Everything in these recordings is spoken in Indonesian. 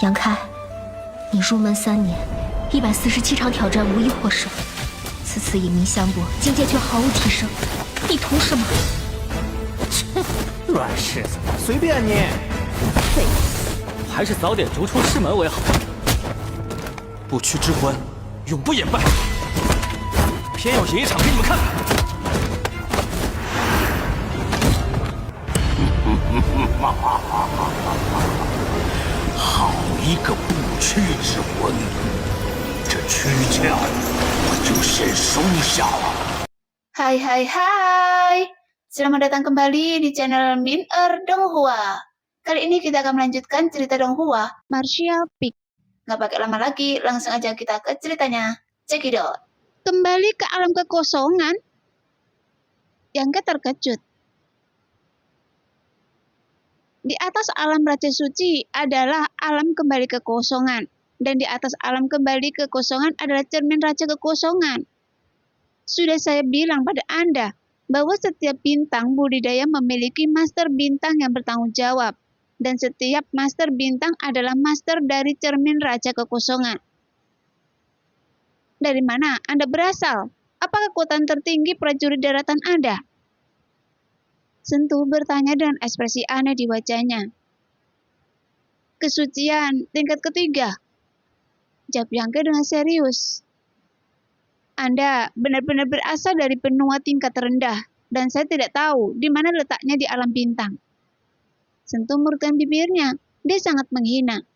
杨开，你入门3年，147场挑战无一获胜，此次引名相搏，境界却毫无提升，你图什么？切，软柿子，随便你。废物，还是早点逐出师门为好。不屈之关，永不言败。偏要演一场给你们看看。好一个不屈之魂！这躯壳我就先收下了。Hai, selamat datang kembali di channel Min-er Donghua. Kali ini kita akan melanjutkan cerita Donghua, Martial Peak. Nggak pakai lama lagi, langsung aja kita ke ceritanya. Cekidot. Kembali ke alam kekosongan? Yang terkejut. Di atas alam Raja Suci adalah alam kembali kekosongan. Dan di atas alam kembali kekosongan adalah cermin Raja Kekosongan. Sudah saya bilang pada Anda bahwa setiap bintang budidaya memiliki master bintang yang bertanggung jawab. Dan setiap master bintang adalah master dari cermin Raja Kekosongan. Dari mana Anda berasal? Apa kekuatan tertinggi prajurit daratan Anda? Sentuh bertanya dengan ekspresi aneh di wajahnya. Kesucian tingkat ketiga. Jawab Yangke dengan serius. Anda benar-benar berasal dari benua tingkat rendah, dan saya tidak tahu di mana letaknya di alam bintang. Sentuh murutkan bibirnya, dia sangat menghina.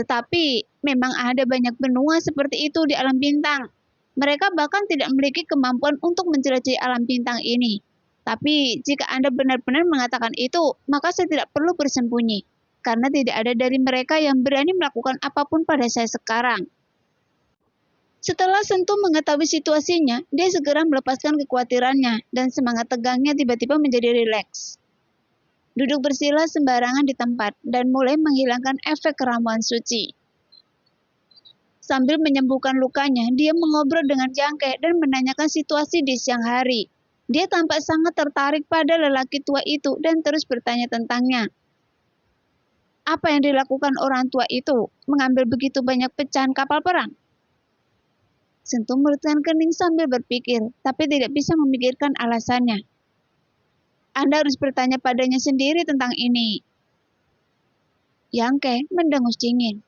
Tetapi, memang ada banyak benua seperti itu di alam bintang. Mereka bahkan tidak memiliki kemampuan untuk menjelajahi alam bintang ini. Tapi, jika Anda benar-benar mengatakan itu, maka saya tidak perlu bersembunyi. Karena tidak ada dari mereka yang berani melakukan apapun pada saya sekarang. Setelah Sentuh mengetahui situasinya, dia segera melepaskan kekhawatirannya, dan semangat tegangnya tiba-tiba menjadi rileks. Duduk bersila sembarangan di tempat, dan mulai menghilangkan efek keramuan suci. Sambil menyembuhkan lukanya, dia mengobrol dengan Yangke dan menanyakan situasi di siang hari. Dia tampak sangat tertarik pada lelaki tua itu dan terus bertanya tentangnya. Apa yang dilakukan orang tua itu? Mengambil begitu banyak pecahan kapal perang? Sentuh merutkan kening sambil berpikir, tapi tidak bisa memikirkan alasannya. Anda harus bertanya padanya sendiri tentang ini. Yangke mendengus dingin.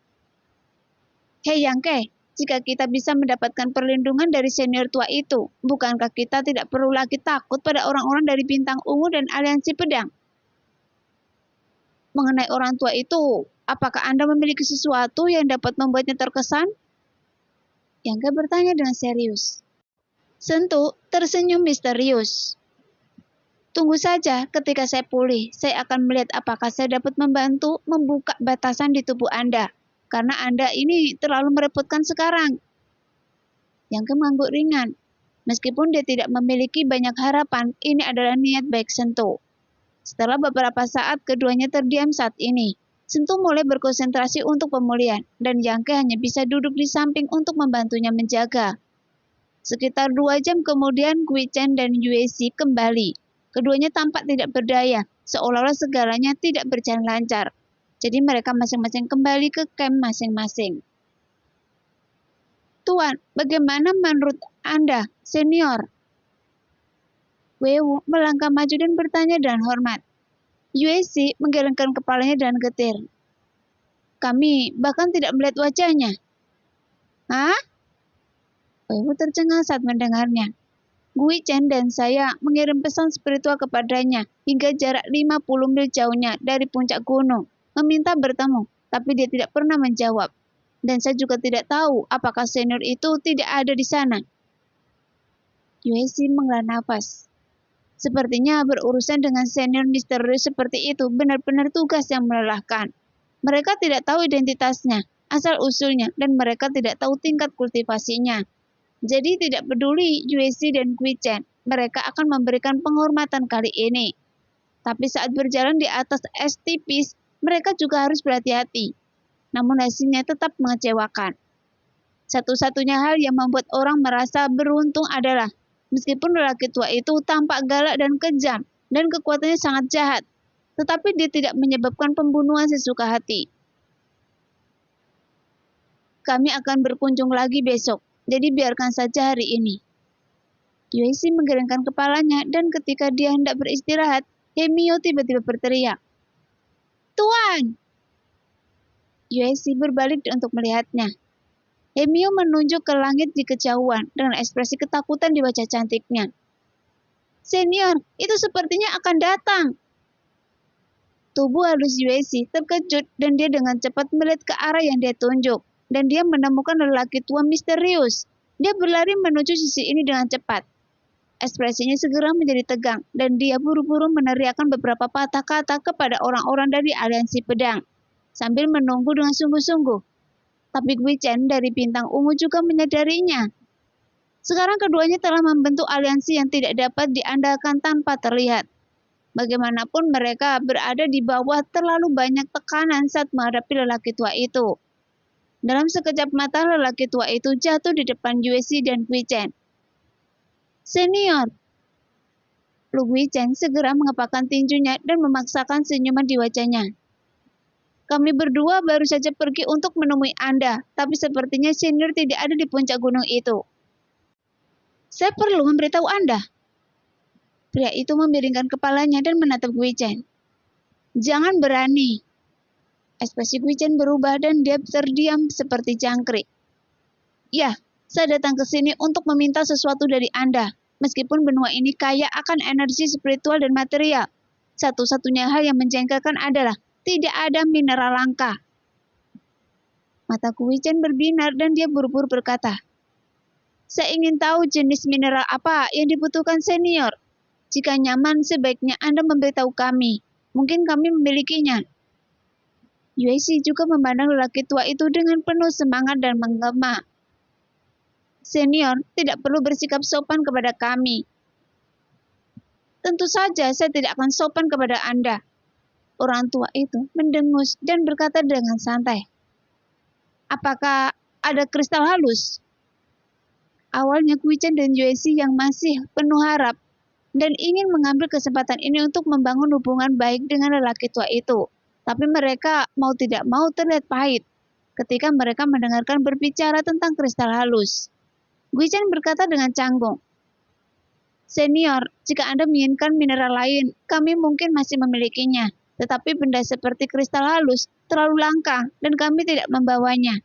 Hei Yangke, jika kita bisa mendapatkan perlindungan dari senior tua itu, bukankah kita tidak perlu lagi takut pada orang-orang dari Bintang Ungu dan Aliansi Pedang? Mengenai orang tua itu, apakah Anda memiliki sesuatu yang dapat membuatnya terkesan? Yangke bertanya dengan serius. Sentuh tersenyum misterius. Tunggu saja, ketika saya pulih, saya akan melihat apakah saya dapat membantu membuka batasan di tubuh Anda. Karena Anda ini terlalu merepotkan sekarang. Yangke mengangguk ringan. Meskipun dia tidak memiliki banyak harapan, ini adalah niat baik Sentuh. Setelah beberapa saat, keduanya terdiam saat ini. Sentuh mulai berkonsentrasi untuk pemulihan, dan Yangke hanya bisa duduk di samping untuk membantunya menjaga. Sekitar 2 jam kemudian, Gui Chen dan Yue Xi kembali. Keduanya tampak tidak berdaya, seolah-olah segalanya tidak berjalan lancar. Jadi mereka masing-masing kembali ke camp masing-masing. Tuan, bagaimana menurut Anda, senior? Wei Wu melangkah maju dan bertanya dengan hormat. Yue Xi menggelengkan kepalanya dan getir. Kami bahkan tidak melihat wajahnya. Hah? Wei Wu tercengang saat mendengarnya. Gui Chen dan saya mengirim pesan spiritual kepadanya hingga jarak 50 mil jauhnya dari puncak gunung, meminta bertemu, tapi dia tidak pernah menjawab. Dan saya juga tidak tahu apakah senior itu tidak ada di sana. Yue Xi menghela nafas. Sepertinya berurusan dengan senior misterius seperti itu benar-benar tugas yang melelahkan. Mereka tidak tahu identitasnya, asal-usulnya, dan mereka tidak tahu tingkat kultivasinya. Jadi tidak peduli Yue Xi dan Gui Chen, mereka akan memberikan penghormatan kali ini. Tapi saat berjalan di atas es tipis, mereka juga harus berhati-hati. Namun hasilnya tetap mengecewakan. Satu-satunya hal yang membuat orang merasa beruntung adalah, meskipun lelaki tua itu tampak galak dan kejam, dan kekuatannya sangat jahat, tetapi dia tidak menyebabkan pembunuhan sesuka hati. Kami akan berkunjung lagi besok, jadi biarkan saja hari ini. Yueshi menggelengkan kepalanya dan ketika dia hendak beristirahat, Hemio tiba-tiba berteriak. Tuan! Yueshi berbalik untuk melihatnya. Hemio menunjuk ke langit di kejauhan dengan ekspresi ketakutan di wajah cantiknya. Senior, itu sepertinya akan datang. Tubuh halus Yueshi terkejut dan dia dengan cepat melihat ke arah yang dia tunjuk. Dan dia menemukan lelaki tua misterius. Dia berlari menuju sisi ini dengan cepat. Ekspresinya segera menjadi tegang dan dia buru-buru meneriakkan beberapa patah kata kepada orang-orang dari aliansi pedang. Sambil menunggu dengan sungguh-sungguh. Tapi Gui Chen dari bintang ungu juga menyadarinya. Sekarang keduanya telah membentuk aliansi yang tidak dapat diandalkan tanpa terlihat. Bagaimanapun mereka berada di bawah terlalu banyak tekanan saat menghadapi lelaki tua itu. Dalam sekejap mata lelaki tua itu jatuh di depan Yueshi dan Gui Chen. Senior! Lu Gui Chen segera mengepakkan tinjunya dan memaksakan senyuman di wajahnya. Kami berdua baru saja pergi untuk menemui Anda, tapi sepertinya senior tidak ada di puncak gunung itu. Saya perlu memberitahu Anda. Pria itu memiringkan kepalanya dan menatap Gui Chen. Jangan berani. Ekspresi Gui Chen berubah dan dia terdiam seperti jangkrik. Ya, saya datang ke sini untuk meminta sesuatu dari Anda. Meskipun benua ini kaya akan energi spiritual dan material. Satu-satunya hal yang menjengkelkan adalah tidak ada mineral langka. Mata Gui Chen berbinar dan dia buru-buru berkata, saya ingin tahu jenis mineral apa yang dibutuhkan senior. Jika nyaman, sebaiknya Anda memberitahu kami. Mungkin kami memilikinya. Yueshi juga memandang lelaki tua itu dengan penuh semangat dan menggema. Senior, tidak perlu bersikap sopan kepada kami. Tentu saja saya tidak akan sopan kepada Anda. Orang tua itu mendengus dan berkata dengan santai. Apakah ada kristal halus? Awalnya Gui Chen dan Yueshi yang masih penuh harap dan ingin mengambil kesempatan ini untuk membangun hubungan baik dengan lelaki tua itu. Tapi mereka mau tidak mau terlihat pahit ketika mereka mendengarkan berbicara tentang kristal halus. Gui Chen berkata dengan canggung, Senior, jika Anda menginginkan mineral lain, kami mungkin masih memilikinya. Tetapi benda seperti kristal halus terlalu langka dan kami tidak membawanya.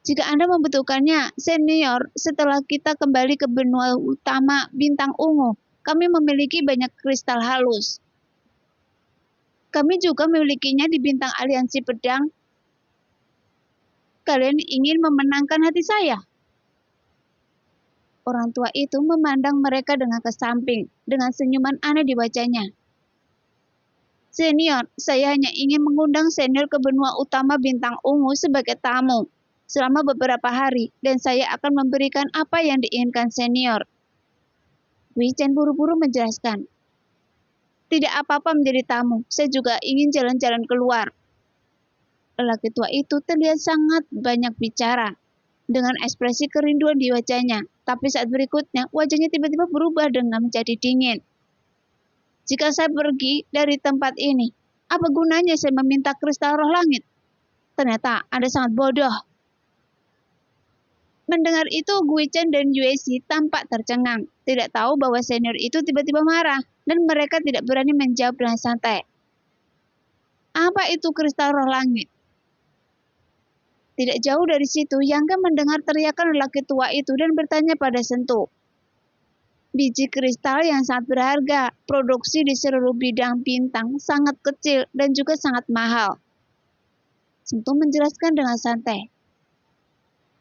Jika Anda membutuhkannya, Senior, setelah kita kembali ke benua utama bintang ungu, kami memiliki banyak kristal halus. Kami juga memilikinya di bintang aliansi pedang. Kalian ingin memenangkan hati saya? Orang tua itu memandang mereka dengan kesamping, dengan senyuman aneh di wajahnya. Senior, saya hanya ingin mengundang senior ke benua utama bintang ungu sebagai tamu selama beberapa hari, dan saya akan memberikan apa yang diinginkan senior. Gui Chen buru-buru menjelaskan. Tidak apa-apa menjadi tamu, saya juga ingin jalan-jalan keluar. Lelaki tua itu terlihat sangat banyak bicara, dengan ekspresi kerinduan di wajahnya, tapi saat berikutnya wajahnya tiba-tiba berubah dengan menjadi dingin. Jika saya pergi dari tempat ini, apa gunanya saya meminta kristal roh langit? Ternyata Anda sangat bodoh. Mendengar itu, Gui Chen dan Yueshi tampak tercengang, tidak tahu bahwa senior itu tiba-tiba marah, dan mereka tidak berani menjawab dengan santai. Apa itu kristal roh langit? Tidak jauh dari situ, Yang Ge mendengar teriakan lelaki tua itu dan bertanya pada Sentu. Biji kristal yang sangat berharga, produksi di seluruh bidang bintang, sangat kecil dan juga sangat mahal. Sentu menjelaskan dengan santai.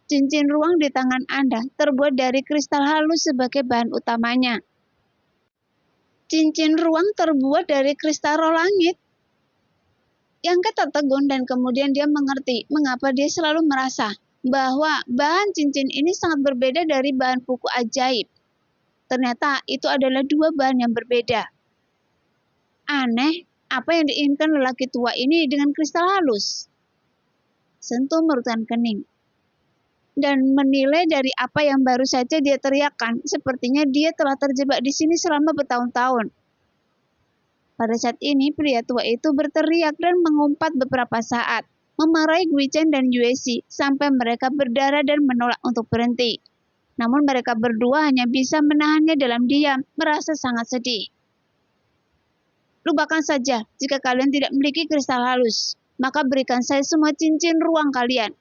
Cincin ruang di tangan Anda terbuat dari kristal halus sebagai bahan utamanya. Cincin ruang terbuat dari kristal roh langit. Yang Ge tertegun dan kemudian dia mengerti mengapa dia selalu merasa bahwa bahan cincin ini sangat berbeda dari bahan buku ajaib. Ternyata itu adalah dua bahan yang berbeda. Aneh, apa yang diinginkan lelaki tua ini dengan kristal halus? Sentu merutkan kening dan menilai dari apa yang baru saja dia teriakkan, sepertinya dia telah terjebak di sini selama bertahun-tahun. Pada saat ini, pria tua itu berteriak dan mengumpat beberapa saat, memarahi Gui Chen dan Yue Xi sampai mereka berdarah dan menolak untuk berhenti. Namun mereka berdua hanya bisa menahannya dalam diam, merasa sangat sedih. Lupakan saja, jika kalian tidak memiliki kristal halus, maka berikan saya semua cincin ruang kalian.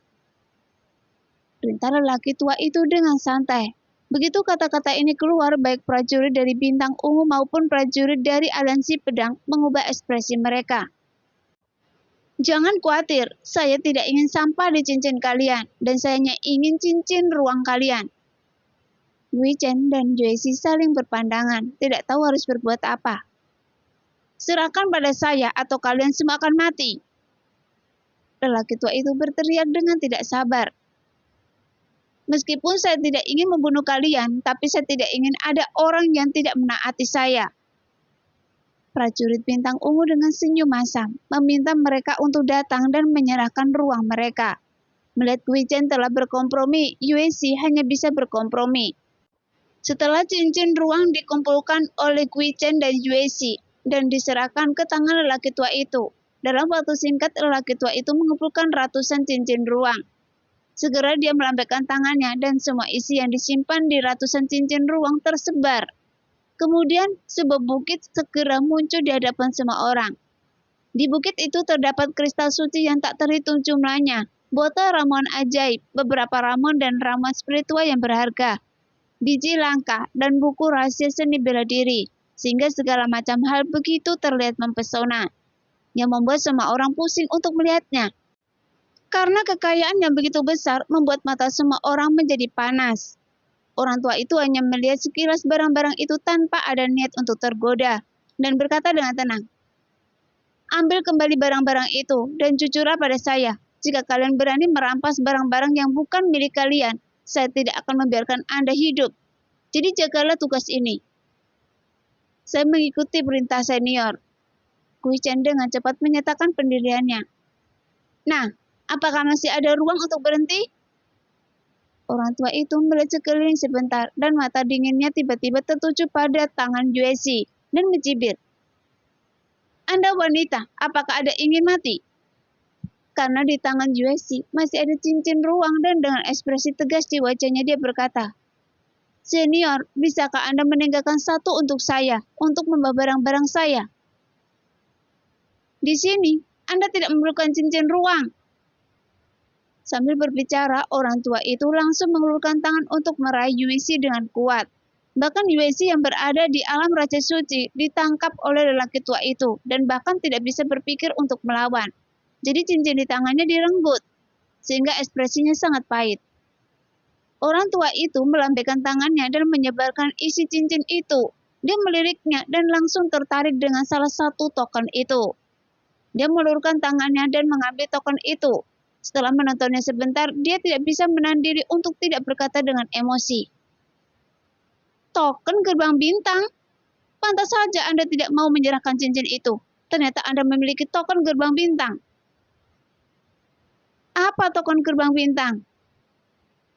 Perintah lelaki tua itu dengan santai. Begitu kata-kata ini keluar, baik prajurit dari Bintang Ungu maupun prajurit dari Aliansi Pedang mengubah ekspresi mereka. Jangan khawatir, saya tidak ingin sampah di cincin kalian, dan saya hanya ingin cincin ruang kalian. Gui Chen dan Yue Xi saling berpandangan, tidak tahu harus berbuat apa. Serahkan pada saya atau kalian semua akan mati. Lelaki tua itu berteriak dengan tidak sabar. Meskipun saya tidak ingin membunuh kalian, tapi saya tidak ingin ada orang yang tidak menaati saya. Prajurit Bintang Ungu dengan senyum masam meminta mereka untuk datang dan menyerahkan ruang mereka. Melihat Gui Chen telah berkompromi, Yue Xi hanya bisa berkompromi. Setelah cincin ruang dikumpulkan oleh Gui Chen dan Yue Xi dan diserahkan ke tangan lelaki tua itu, dalam waktu singkat lelaki tua itu mengumpulkan ratusan cincin ruang. Segera dia melambaikan tangannya dan semua isi yang disimpan di ratusan cincin ruang tersebar. Kemudian, sebuah bukit segera muncul di hadapan semua orang. Di bukit itu terdapat kristal suci yang tak terhitung jumlahnya, botol ramuan ajaib, beberapa ramuan dan ramuan spiritual yang berharga, biji langka, dan buku rahasia seni bela diri, sehingga segala macam hal begitu terlihat mempesona, yang membuat semua orang pusing untuk melihatnya. Karena kekayaan yang begitu besar membuat mata semua orang menjadi panas. Orang tua itu hanya melihat sekilas barang-barang itu tanpa ada niat untuk tergoda, dan berkata dengan tenang, "Ambil kembali barang-barang itu, dan jujurlah pada saya. Jika kalian berani merampas barang-barang yang bukan milik kalian, saya tidak akan membiarkan Anda hidup. Jadi jagalah tugas ini." Saya mengikuti perintah senior. Gui Chen dengan cepat menyatakan pendiriannya. Nah, apakah masih ada ruang untuk berhenti? Orang tua itu melihat sekeliling sebentar dan mata dinginnya tiba-tiba tertuju pada tangan Yue Xi dan mencibir. "Anda wanita, apakah Anda ingin mati?" Karena di tangan Yue Xi masih ada cincin ruang dan dengan ekspresi tegas di wajahnya dia berkata, "Senior, bisakah Anda meninggalkan satu untuk saya, untuk membawa barang-barang saya? Di sini, Anda tidak memerlukan cincin ruang." Sambil berbicara, orang tua itu langsung mengulurkan tangan untuk meraih Yue Xi dengan kuat. Bahkan Yue Xi yang berada di alam raja suci ditangkap oleh lelaki tua itu dan bahkan tidak bisa berpikir untuk melawan. Jadi cincin di tangannya direnggut, sehingga ekspresinya sangat pahit. Orang tua itu melambaikan tangannya dan menyebarkan isi cincin itu. Dia meliriknya dan langsung tertarik dengan salah satu token itu. Dia meluruskan tangannya dan mengambil token itu. Setelah menontonnya sebentar, dia tidak bisa menahan diri untuk tidak berkata dengan emosi. "Token gerbang bintang? Pantas saja Anda tidak mau menyerahkan cincin itu. Ternyata Anda memiliki token gerbang bintang." "Apa token gerbang bintang?"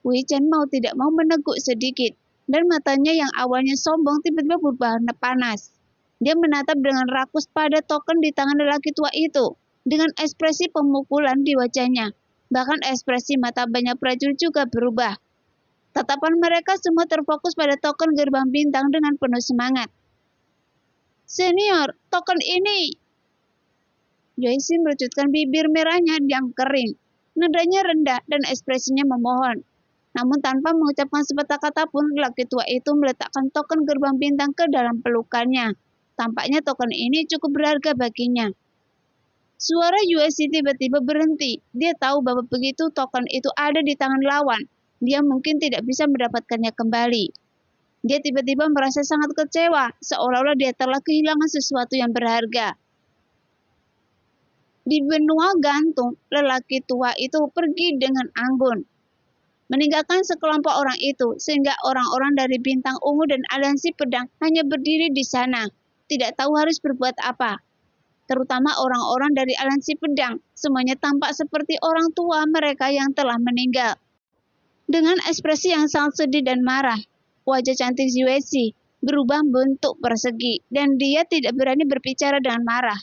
Gui Chen mau tidak mau meneguk sedikit, dan matanya yang awalnya sombong tiba-tiba berubah panas. Dia menatap dengan rakus pada token di tangan lelaki tua itu, dengan ekspresi pemukulan di wajahnya. Bahkan ekspresi mata banyak prajurit juga berubah. Tatapan mereka semua terfokus pada token gerbang bintang dengan penuh semangat. "Senior, token ini!" Yue Xi melucutkan bibir merahnya yang kering. Nadanya rendah dan ekspresinya memohon. Namun tanpa mengucapkan sepatah kata pun, lelaki tua itu meletakkan token gerbang bintang ke dalam pelukannya. Tampaknya token ini cukup berharga baginya. Suara Yue Xi tiba-tiba berhenti. Dia tahu bahwa begitu token itu ada di tangan lawan, dia mungkin tidak bisa mendapatkannya kembali. Dia tiba-tiba merasa sangat kecewa, seolah-olah dia telah kehilangan sesuatu yang berharga. Di benua gantung, lelaki tua itu pergi dengan anggun, meninggalkan sekelompok orang itu, sehingga orang-orang dari Bintang Ungu dan Aliansi Pedang hanya berdiri di sana, tidak tahu harus berbuat apa. Terutama orang-orang dari Aliansi Pedang, semuanya tampak seperti orang tua mereka yang telah meninggal. Dengan ekspresi yang sangat sedih dan marah, wajah cantik Yue Xi berubah bentuk persegi, dan dia tidak berani berbicara dengan marah.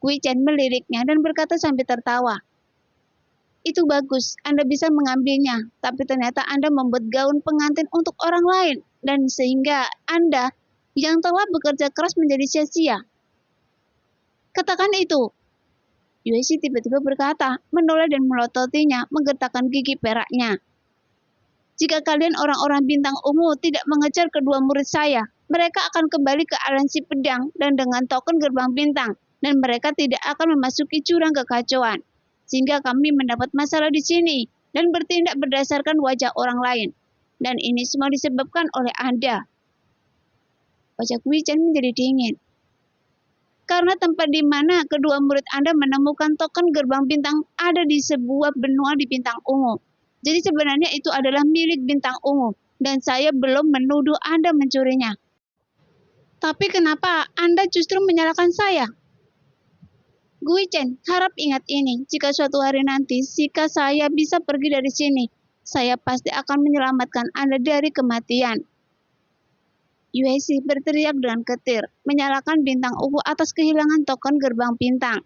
Gui Chen meliriknya dan berkata sambil tertawa, Itu bagus, Anda bisa mengambilnya, tapi ternyata Anda membuat gaun pengantin untuk orang lain, dan sehingga Anda yang telah bekerja keras menjadi sia-sia. Katakan itu. Yueshi tiba-tiba berkata, menoleh dan melototinya, menggertakkan gigi peraknya. Jika kalian orang-orang bintang ungu tidak mengejar kedua murid saya, mereka akan kembali ke aliansi pedang dan dengan token gerbang bintang, dan mereka tidak akan memasuki jurang kekacauan. Sehingga kami mendapat masalah di sini dan bertindak berdasarkan wajah orang lain. Dan ini semua disebabkan oleh Anda. Wajah Gui Chen menjadi dingin. Karena tempat di mana kedua murid Anda menemukan token gerbang bintang ada di sebuah benua di bintang ungu. Jadi sebenarnya itu adalah milik bintang ungu. Dan saya belum menuduh Anda mencurinya. Tapi kenapa Anda justru menyalahkan saya? Gui Chen, harap ingat ini. Jika suatu hari nanti, jika saya bisa pergi dari sini, saya pasti akan menyelamatkan Anda dari kematian. Yueshi berteriak dengan getir, menyalahkan bintang ungu atas kehilangan token gerbang bintang.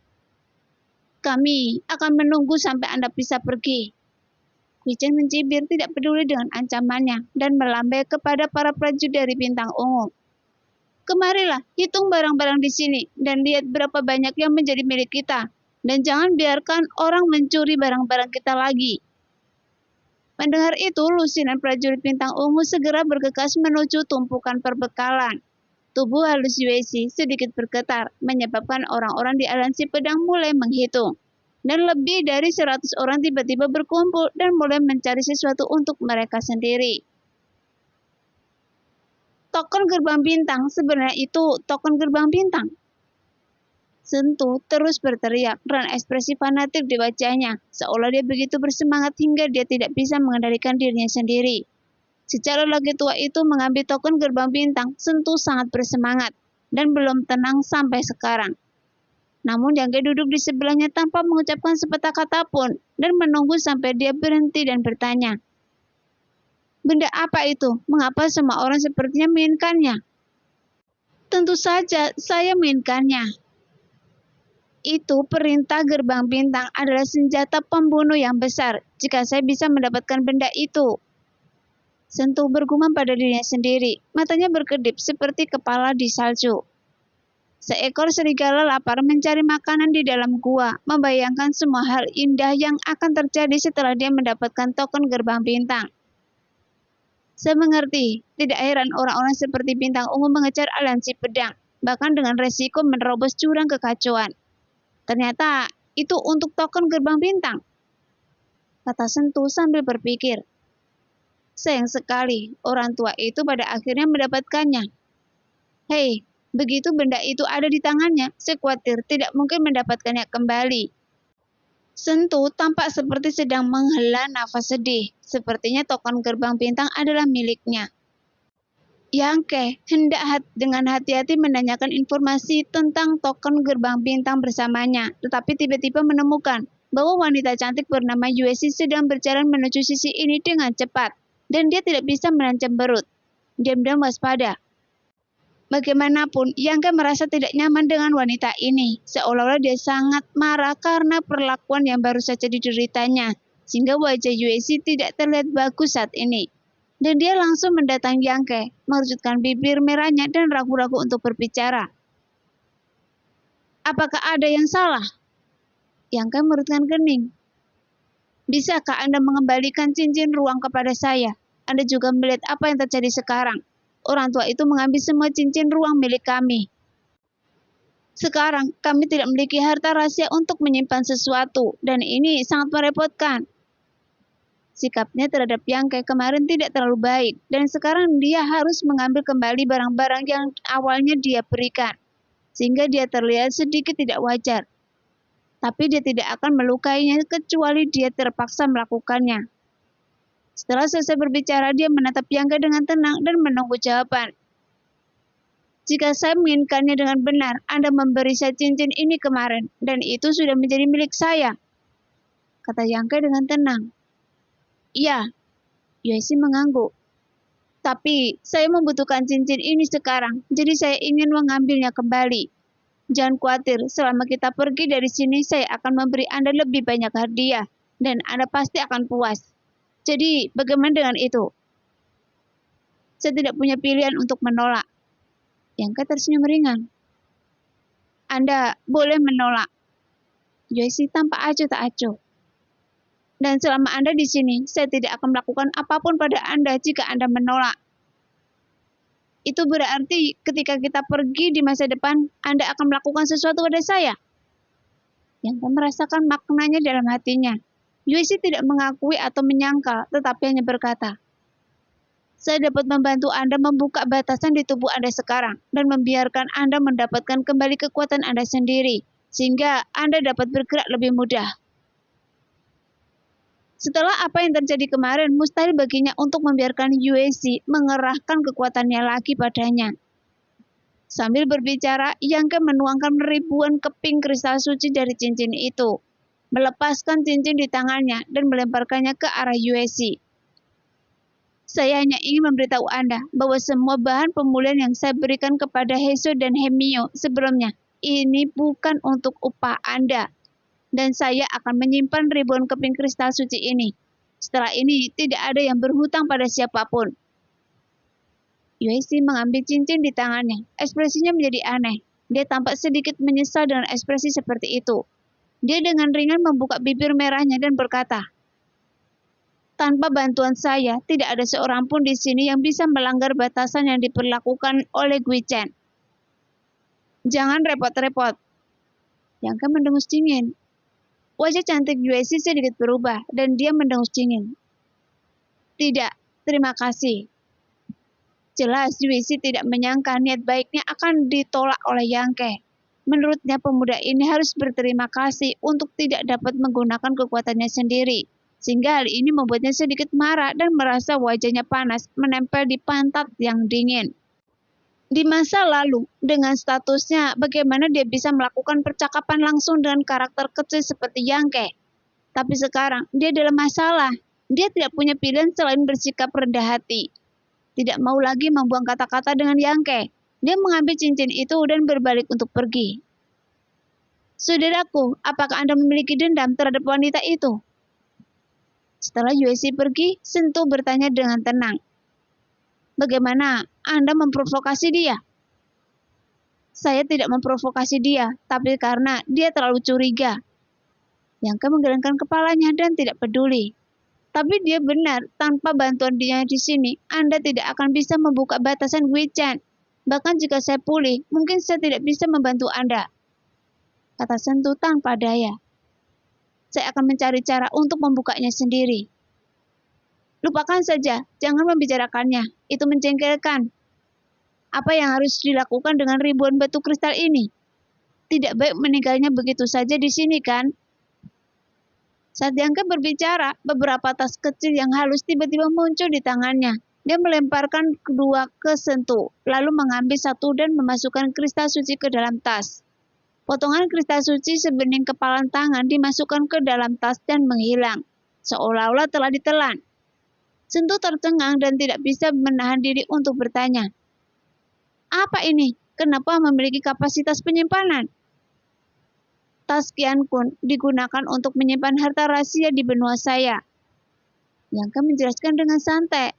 Kami akan menunggu sampai Anda bisa pergi. Gui Chen mencibir tidak peduli dengan ancamannya dan melambai kepada para prajurit dari bintang ungu. Kemarilah, hitung barang-barang di sini dan lihat berapa banyak yang menjadi milik kita. Dan jangan biarkan orang mencuri barang-barang kita lagi. Mendengar itu, lusinan prajurit bintang ungu segera bergegas menuju tumpukan perbekalan. Tubuh halus Yueshi sedikit bergetar, menyebabkan orang-orang di aliansi pedang mulai menghitung. Dan lebih dari 100 orang tiba-tiba berkumpul dan mulai mencari sesuatu untuk mereka sendiri. Token gerbang bintang, sebenarnya itu token gerbang bintang. Sentu terus berteriak dan ekspresi fanatik di wajahnya, seolah dia begitu bersemangat hingga dia tidak bisa mengendalikan dirinya sendiri. Secara lagi tua itu mengambil token gerbang bintang, Sentu sangat bersemangat dan belum tenang sampai sekarang. Namun Yang duduk di sebelahnya tanpa mengucapkan sepatah kata pun dan menunggu sampai dia berhenti dan bertanya, benda apa itu? Mengapa semua orang sepertinya menginginkannya? Tentu saja saya menginginkannya. Itu perintah gerbang bintang adalah senjata pembunuh yang besar jika saya bisa mendapatkan benda itu. Sentu bergumam pada dirinya sendiri, matanya berkedip seperti kepala di salju. Seekor serigala lapar mencari makanan di dalam gua, membayangkan semua hal indah yang akan terjadi setelah dia mendapatkan token gerbang bintang. Saya mengerti, tidak heran orang-orang seperti bintang ungu mengejar aliansi pedang, bahkan dengan resiko menerobos jurang kekacauan. Ternyata itu untuk token gerbang bintang, kata Sentu sambil berpikir. Sayang sekali, orang tua itu pada akhirnya mendapatkannya. Hei, begitu benda itu ada di tangannya, saya khawatir tidak mungkin mendapatkannya kembali. Sentu tampak seperti sedang menghela nafas sedih. Sepertinya token gerbang bintang adalah miliknya. Yangke hendak dengan hati-hati menanyakan informasi tentang token gerbang bintang bersamanya, tetapi tiba-tiba menemukan bahwa wanita cantik bernama Yueshi sedang berjalan menuju sisi ini dengan cepat, dan dia tidak bisa menancap berut. Diam-diam waspada. Bagaimanapun, Yangke merasa tidak nyaman dengan wanita ini, seolah-olah dia sangat marah karena perlakuan yang baru saja dideritanya, sehingga wajah Yueshi tidak terlihat bagus saat ini. Dan dia langsung mendatangi Yangke, mengerutkan bibir merahnya dan ragu-ragu untuk berbicara. Apakah ada yang salah? Yangke mengerutkan kening. Bisakah Anda mengembalikan cincin ruang kepada saya? Anda juga melihat apa yang terjadi sekarang. Orang tua itu mengambil semua cincin ruang milik kami. Sekarang, kami tidak memiliki harta rahasia untuk menyimpan sesuatu, dan ini sangat merepotkan. Sikapnya terhadap Yangke kemarin tidak terlalu baik, dan sekarang dia harus mengambil kembali barang-barang yang awalnya dia berikan, sehingga dia terlihat sedikit tidak wajar. Tapi dia tidak akan melukainya kecuali dia terpaksa melakukannya. Setelah selesai berbicara, dia menatap Yangke dengan tenang dan menunggu jawaban. Jika saya menginginkannya dengan benar, Anda memberi saya cincin ini kemarin, dan itu sudah menjadi milik saya, kata Yangke dengan tenang. Iya, Yueshi mengangguk. Tapi saya membutuhkan cincin ini sekarang, jadi saya ingin mengambilnya kembali. Jangan khawatir, selama kita pergi dari sini, saya akan memberi Anda lebih banyak hadiah. dan Anda pasti akan puas. Jadi, bagaimana dengan itu? Saya tidak punya pilihan untuk menolak. Yangke tersenyum ringan. Anda boleh menolak. Yueshi tampak acuh tak acuh. Dan selama Anda di sini, saya tidak akan melakukan apapun pada Anda jika Anda menolak. Itu berarti ketika kita pergi di masa depan, Anda akan melakukan sesuatu pada saya. Yangke merasakan maknanya dalam hatinya. Yueshi tidak mengakui atau menyangkal, tetapi hanya berkata, saya dapat membantu Anda membuka batasan di tubuh Anda sekarang dan membiarkan Anda mendapatkan kembali kekuatan Anda sendiri, sehingga Anda dapat bergerak lebih mudah. Setelah apa yang terjadi kemarin, mustahil baginya untuk membiarkan Yueshi mengerahkan kekuatannya lagi padanya. Sambil berbicara, Yangke menuangkan ribuan keping kristal suci dari cincin itu, melepaskan cincin di tangannya dan melemparkannya ke arah Yueshi. Saya hanya ingin memberitahu Anda bahwa semua bahan pemulihan yang saya berikan kepada Heiso dan Hemio sebelumnya, ini bukan untuk upah Anda. Dan saya akan menyimpan ribuan keping kristal suci ini. Setelah ini, tidak ada yang berhutang pada siapapun. Yueshi mengambil cincin di tangannya. Ekspresinya menjadi aneh. Dia tampak sedikit menyesal dengan ekspresi seperti itu. Dia dengan ringan membuka bibir merahnya dan berkata, tanpa bantuan saya, tidak ada seorang pun di sini yang bisa melanggar batasan yang diperlakukan oleh Gui Chen. Jangan repot-repot. Yangke mendengus dingin. Wajah cantik Yueshi sedikit berubah dan dia mendengus dingin. Tidak, terima kasih. Jelas Yueshi tidak menyangka niat baiknya akan ditolak oleh Yangke. Menurutnya pemuda ini harus berterima kasih untuk tidak dapat menggunakan kekuatannya sendiri. Sehingga hal ini membuatnya sedikit marah dan merasa wajahnya panas menempel di pantat yang dingin. Di masa lalu, dengan statusnya, bagaimana dia bisa melakukan percakapan langsung dengan karakter kecil seperti Yangke? Tapi sekarang, dia dalam masalah. Dia tidak punya pilihan selain bersikap rendah hati. Tidak mau lagi membuang kata-kata dengan Yangke. Dia mengambil cincin itu dan berbalik untuk pergi. Saudaraku, apakah Anda memiliki dendam terhadap wanita itu? Setelah Yueshi pergi, Sentu bertanya dengan tenang. Bagaimana Anda memprovokasi dia? Saya tidak memprovokasi dia, tapi karena dia terlalu curiga. Yangke menggelengkan kepalanya dan tidak peduli. Tapi dia benar, tanpa bantuan dia di sini, Anda tidak akan bisa membuka batasan Gui Chen. Bahkan jika saya pulih, mungkin saya tidak bisa membantu Anda. Kata Sentu tanpa daya. Saya akan mencari cara untuk membukanya sendiri. Lupakan saja, jangan membicarakannya. Itu menjengkelkan. Apa yang harus dilakukan dengan ribuan batu kristal ini? Tidak baik meninggalnya begitu saja di sini, kan? Saat Yangke berbicara, beberapa tas kecil yang halus tiba-tiba muncul di tangannya. Dia melemparkan kedua ke Sentu, lalu mengambil satu dan memasukkan kristal suci ke dalam tas. Potongan kristal suci sebening kepalan tangan dimasukkan ke dalam tas dan menghilang, seolah-olah telah ditelan. Sentu tercengang dan tidak bisa menahan diri untuk bertanya. Apa ini? Kenapa memiliki kapasitas penyimpanan? Tas Qiankun digunakan untuk menyimpan harta rahasia di benua saya. Yangke menjelaskan dengan santai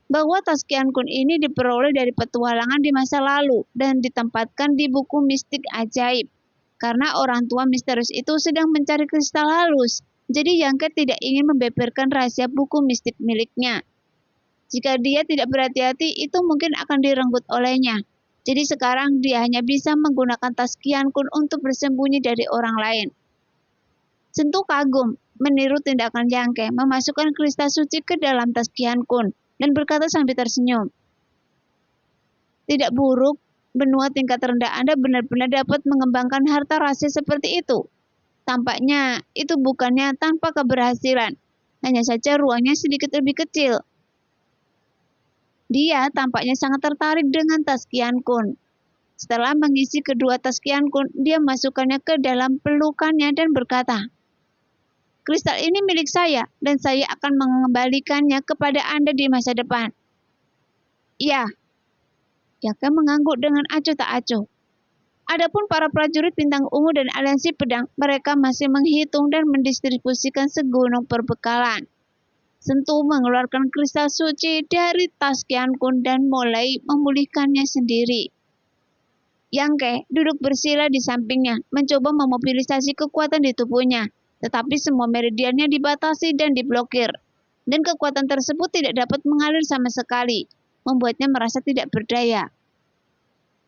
bahwa tas Qiankun ini diperoleh dari petualangan di masa lalu dan ditempatkan di buku mistik ajaib. Karena orang tua misterius itu sedang mencari kristal halus, jadi Yangke tidak ingin membeberkan rahasia buku mistik miliknya. Jika dia tidak berhati-hati, itu mungkin akan direnggut olehnya. Jadi sekarang dia hanya bisa menggunakan tas Qiankun untuk bersembunyi dari orang lain. Sentu kagum meniru tindakan Yangke memasukkan kristal suci ke dalam tas Qiankun dan berkata sambil tersenyum. Tidak buruk, benua tingkat rendah Anda benar-benar dapat mengembangkan harta rahasia seperti itu. Tampaknya itu bukannya tanpa keberhasilan, hanya saja ruangnya sedikit lebih kecil. Dia tampaknya sangat tertarik dengan tas Qiankun. Setelah mengisi kedua tas Qiankun, dia masukkannya ke dalam pelukannya dan berkata, kristal ini milik saya dan saya akan mengembalikannya kepada Anda di masa depan. Ya. Yangke mengangguk dengan acuh tak acuh. Adapun para prajurit bintang ungu dan aliansi pedang, mereka masih menghitung dan mendistribusikan segunung perbekalan. Sentu mengeluarkan kristal suci dari tas Qian Kun dan mulai memulihkannya sendiri. Yang Ke duduk bersila di sampingnya, mencoba memobilisasi kekuatan di tubuhnya, tetapi semua meridiannya dibatasi dan diblokir. Dan kekuatan tersebut tidak dapat mengalir sama sekali, membuatnya merasa tidak berdaya.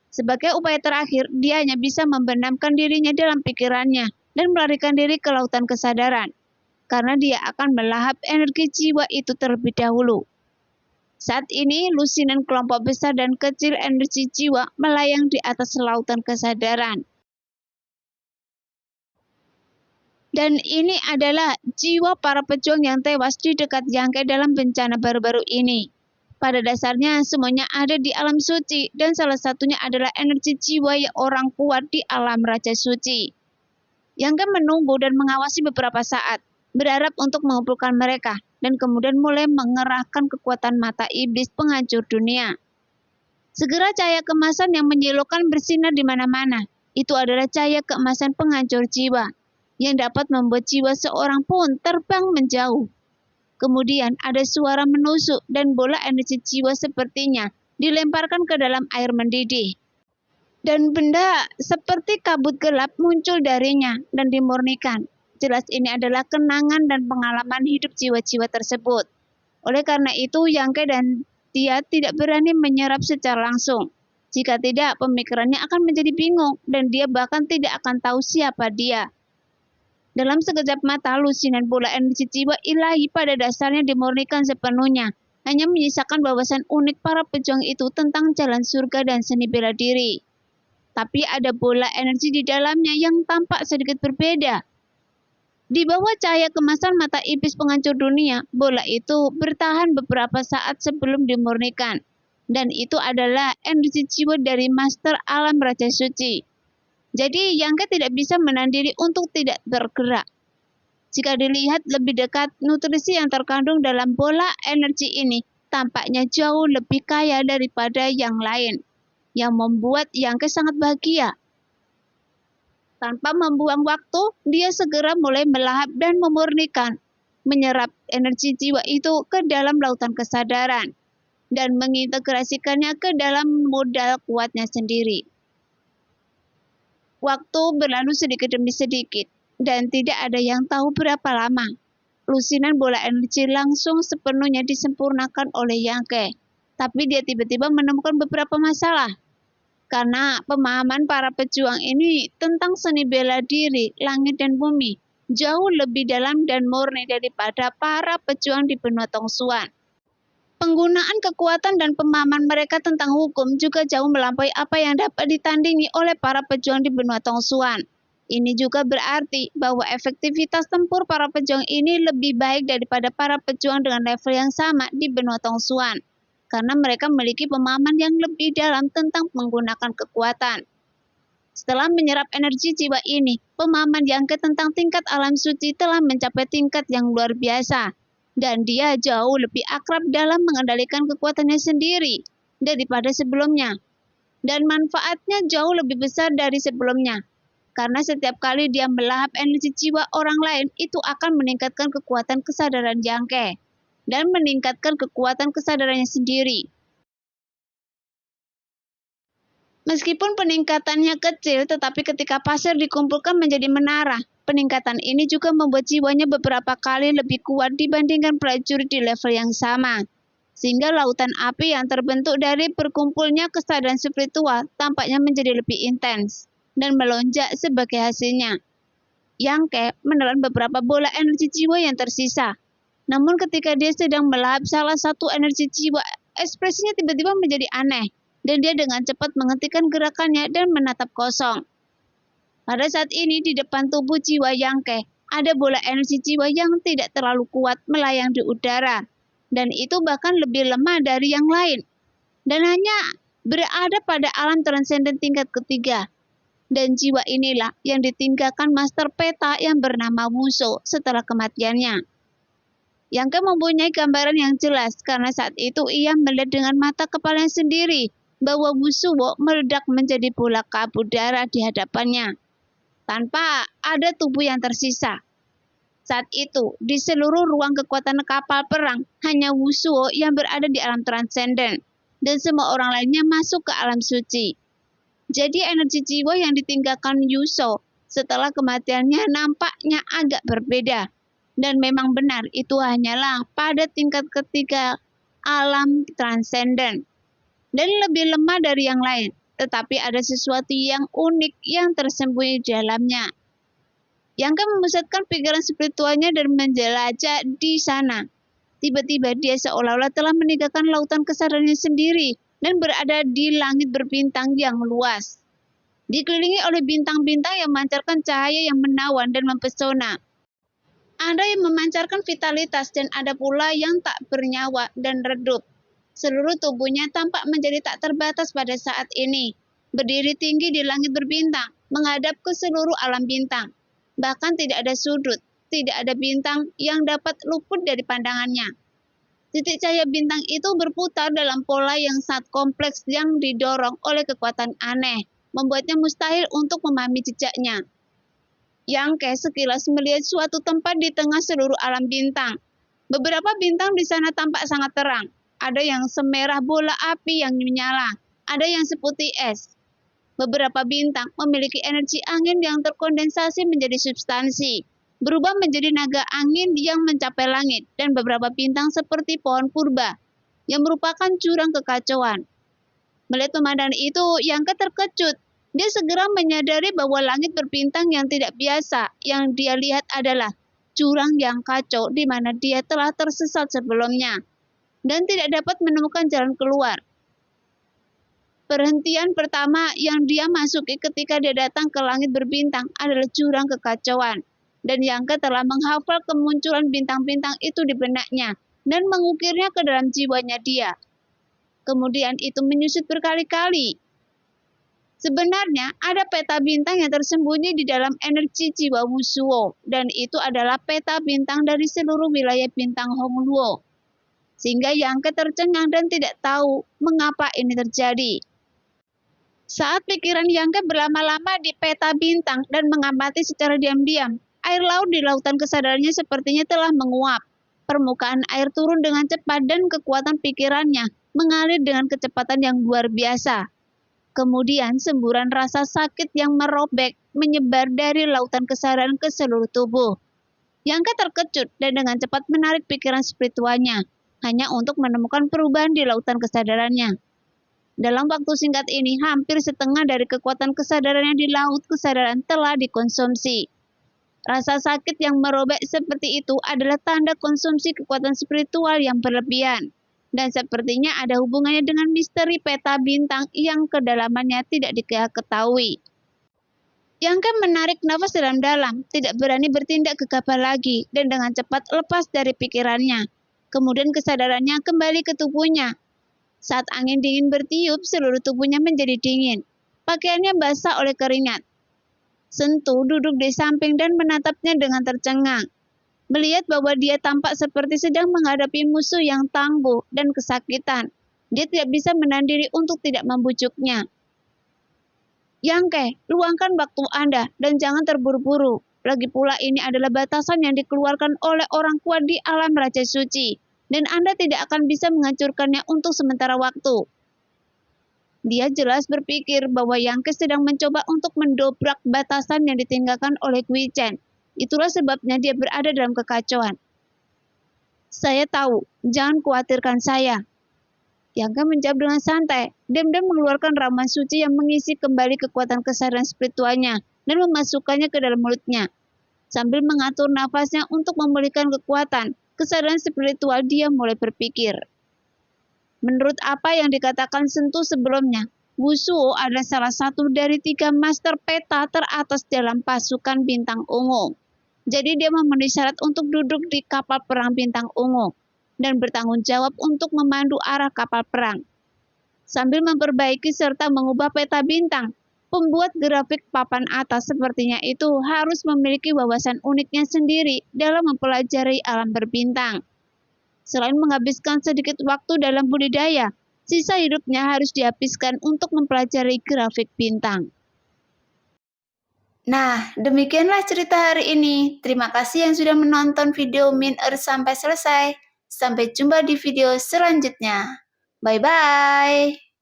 Sebagai upaya terakhir, dia hanya bisa membenamkan dirinya dalam pikirannya dan melarikan diri ke lautan kesadaran, karena dia akan melahap energi jiwa itu terlebih dahulu. Saat ini, lusinan kelompok besar dan kecil energi jiwa melayang di atas lautan kesadaran. Dan ini adalah jiwa para pejuang yang tewas di dekat Yang Ke dalam bencana baru-baru ini. Pada dasarnya semuanya ada di alam suci dan salah satunya adalah energi jiwa yang orang kuat di alam Raja Suci. Yang Ke menunggu dan mengawasi beberapa saat, berharap untuk mengumpulkan mereka dan kemudian mulai mengerahkan kekuatan mata iblis penghancur dunia. Segera cahaya keemasan yang menyilaukan bersinar di mana-mana. Itu adalah cahaya keemasan penghancur jiwa yang dapat membuat jiwa seorang pun terbang menjauh. Kemudian ada suara menusuk dan bola energi jiwa sepertinya dilemparkan ke dalam air mendidih. Dan benda seperti kabut gelap muncul darinya dan dimurnikan. Jelas ini adalah kenangan dan pengalaman hidup jiwa-jiwa tersebut. Oleh karena itu, Yang Ke dan dia tidak berani menyerap secara langsung. Jika tidak, pemikirannya akan menjadi bingung dan dia bahkan tidak akan tahu siapa dia. Dalam sekejap mata, lusinan bola energi jiwa ilahi pada dasarnya dimurnikan sepenuhnya, hanya menyisakan wawasan unik para pejuang itu tentang jalan surga dan seni bela diri. Tapi ada bola energi di dalamnya yang tampak sedikit berbeda. Di bawah cahaya kemasan mata iblis penghancur dunia, bola itu bertahan beberapa saat sebelum dimurnikan. Dan itu adalah energi jiwa dari Master Alam Raja Suci. Jadi Yang Ke tidak bisa menahan diri untuk tidak bergerak. Jika dilihat lebih dekat, nutrisi yang terkandung dalam bola energi ini tampaknya jauh lebih kaya daripada yang lain, yang membuat Yang Ke sangat bahagia. Tanpa membuang waktu, dia segera mulai melahap dan memurnikan, menyerap energi jiwa itu ke dalam lautan kesadaran, dan mengintegrasikannya ke dalam modal kuatnya sendiri. Waktu berlalu sedikit demi sedikit, dan tidak ada yang tahu berapa lama. Lusinan bola energi langsung sepenuhnya disempurnakan oleh Yang Ke, tapi dia tiba-tiba menemukan beberapa masalah. Karena pemahaman para pejuang ini tentang seni bela diri, langit dan bumi, jauh lebih dalam dan murni daripada para pejuang di benua Tongsuan. Penggunaan kekuatan dan pemahaman mereka tentang hukum juga jauh melampaui apa yang dapat ditandingi oleh para pejuang di benua Tongsuan. Ini juga berarti bahwa efektivitas tempur para pejuang ini lebih baik daripada para pejuang dengan level yang sama di benua Tongsuan, karena mereka memiliki pemahaman yang lebih dalam tentang menggunakan kekuatan. Setelah menyerap energi jiwa ini, pemahaman Yang Ke tentang tingkat alam suci telah mencapai tingkat yang luar biasa. Dan dia jauh lebih akrab dalam mengendalikan kekuatannya sendiri daripada sebelumnya. Dan manfaatnya jauh lebih besar dari sebelumnya. Karena setiap kali dia melahap energi jiwa orang lain, itu akan meningkatkan kekuatan kesadaran Yang Ke dan meningkatkan kekuatan kesadarannya sendiri. Meskipun peningkatannya kecil, tetapi ketika pasir dikumpulkan menjadi menara, peningkatan ini juga membuat jiwanya beberapa kali lebih kuat dibandingkan prajurit di level yang sama. Sehingga lautan api yang terbentuk dari berkumpulnya kesadaran spiritual tampaknya menjadi lebih intens dan melonjak sebagai hasilnya. Yang Ke menelan beberapa bola energi jiwa yang tersisa. Namun ketika dia sedang melahap salah satu energi jiwa, ekspresinya tiba-tiba menjadi aneh. Dan dia dengan cepat menghentikan gerakannya dan menatap kosong. Pada saat ini di depan tubuh jiwa Yang Ke, ada bola energi jiwa yang tidak terlalu kuat melayang di udara. Dan itu bahkan lebih lemah dari yang lain. Dan hanya berada pada alam transenden tingkat ketiga. Dan jiwa inilah yang ditinggalkan Master Peta yang bernama Wushu setelah kematiannya. Yang Ke mempunyai gambaran yang jelas karena saat itu ia melihat dengan mata kepalanya sendiri bahwa Wusuo meledak menjadi bola kabut darah di hadapannya, tanpa ada tubuh yang tersisa. Saat itu, di seluruh ruang kekuatan kapal perang, hanya Wusuo yang berada di alam transenden, dan semua orang lainnya masuk ke alam suci. Jadi energi jiwa yang ditinggalkan Yuso setelah kematiannya nampaknya agak berbeda. Dan memang benar, itu hanyalah pada tingkat ketiga alam transenden. Dan lebih lemah dari yang lain, tetapi ada sesuatu yang unik yang tersembunyi di dalamnya. Yang memusatkan pikiran spiritualnya dan menjelajah di sana. Tiba-tiba dia seolah-olah telah meninggalkan lautan kesadarannya sendiri dan berada di langit berbintang yang luas. Dikelilingi oleh bintang-bintang yang memancarkan cahaya yang menawan dan mempesona. Ada yang memancarkan vitalitas dan ada pula yang tak bernyawa dan redup. Seluruh tubuhnya tampak menjadi tak terbatas pada saat ini. Berdiri tinggi di langit berbintang, menghadap ke seluruh alam bintang. Bahkan tidak ada sudut, tidak ada bintang yang dapat luput dari pandangannya. Titik cahaya bintang itu berputar dalam pola yang sangat kompleks yang didorong oleh kekuatan aneh, membuatnya mustahil untuk memahami jejaknya. Yang sekilas melihat suatu tempat di tengah seluruh alam bintang. Beberapa bintang di sana tampak sangat terang. Ada yang semerah bola api yang menyala, ada yang seputih es. Beberapa bintang memiliki energi angin yang terkondensasi menjadi substansi, berubah menjadi naga angin yang mencapai langit, dan beberapa bintang seperti pohon purba, yang merupakan jurang kekacauan. Melihat pemandangan itu, Yang terkejut. Dia segera menyadari bahwa langit berbintang yang tidak biasa yang dia lihat adalah jurang yang kacau di mana dia telah tersesat sebelumnya, dan tidak dapat menemukan jalan keluar. Perhentian pertama yang dia masuki ketika dia datang ke langit berbintang adalah jurang kekacauan. Dan Yang telah menghafal kemunculan bintang-bintang itu di benaknya dan mengukirnya ke dalam jiwanya dia. Kemudian itu menyusut berkali-kali. Sebenarnya ada peta bintang yang tersembunyi di dalam energi jiwa Wusuo, dan itu adalah peta bintang dari seluruh wilayah bintang Hongluo. Sehingga Yang tercengang dan tidak tahu mengapa ini terjadi. Saat pikiran Yang berlama-lama di peta bintang dan mengamati secara diam-diam, air laut di lautan kesadarannya sepertinya telah menguap. Permukaan air turun dengan cepat dan kekuatan pikirannya mengalir dengan kecepatan yang luar biasa. Kemudian semburan rasa sakit yang merobek menyebar dari lautan kesadaran ke seluruh tubuh. Yang terkejut dan dengan cepat menarik pikiran spiritualnya, hanya untuk menemukan perubahan di lautan kesadarannya. Dalam waktu singkat ini, hampir setengah dari kekuatan kesadarannya di laut kesadaran telah dikonsumsi. Rasa sakit yang merobek seperti itu adalah tanda konsumsi kekuatan spiritual yang berlebihan. Dan sepertinya ada hubungannya dengan misteri peta bintang yang kedalamannya tidak diketahui. Yang menarik nafas dalam-dalam, tidak berani bertindak gegabah lagi, dan dengan cepat lepas dari pikirannya. Kemudian kesadarannya kembali ke tubuhnya. Saat angin dingin bertiup, seluruh tubuhnya menjadi dingin. Pakaiannya basah oleh keringat. Sentu duduk di samping dan menatapnya dengan tercengang. Melihat bahwa dia tampak seperti sedang menghadapi musuh yang tangguh dan kesakitan, dia tidak bisa menahan diri untuk tidak membujuknya. Yang luangkan waktu Anda dan jangan terburu-buru. Lagi pula ini adalah batasan yang dikeluarkan oleh orang kuat di alam Raja Suci, dan Anda tidak akan bisa menghancurkannya untuk sementara waktu. Dia jelas berpikir bahwa Yang sedang mencoba untuk mendobrak batasan yang ditinggalkan oleh Gui Chen. Itulah sebabnya dia berada dalam kekacauan. Saya tahu, jangan khawatirkan saya. Yang menjawab dengan santai, diam-diam mengeluarkan ramuan suci yang mengisi kembali kekuatan kesadaran spiritualnya dan memasukkannya ke dalam mulutnya. Sambil mengatur nafasnya untuk memulihkan kekuatan kesadaran spiritual, dia mulai berpikir. Menurut apa yang dikatakan Sentu sebelumnya, Wusuo adalah salah satu dari 3 master peta teratas dalam pasukan bintang ungu. Jadi dia memenuhi syarat untuk duduk di kapal perang bintang ungu dan bertanggung jawab untuk memandu arah kapal perang. Sambil memperbaiki serta mengubah peta bintang, pembuat grafik papan atas sepertinya itu harus memiliki wawasan uniknya sendiri dalam mempelajari alam berbintang. Selain menghabiskan sedikit waktu dalam budidaya, sisa hidupnya harus dihabiskan untuk mempelajari grafik bintang. Nah, demikianlah cerita hari ini. Terima kasih yang sudah menonton video Min Earth sampai selesai. Sampai jumpa di video selanjutnya. Bye-bye.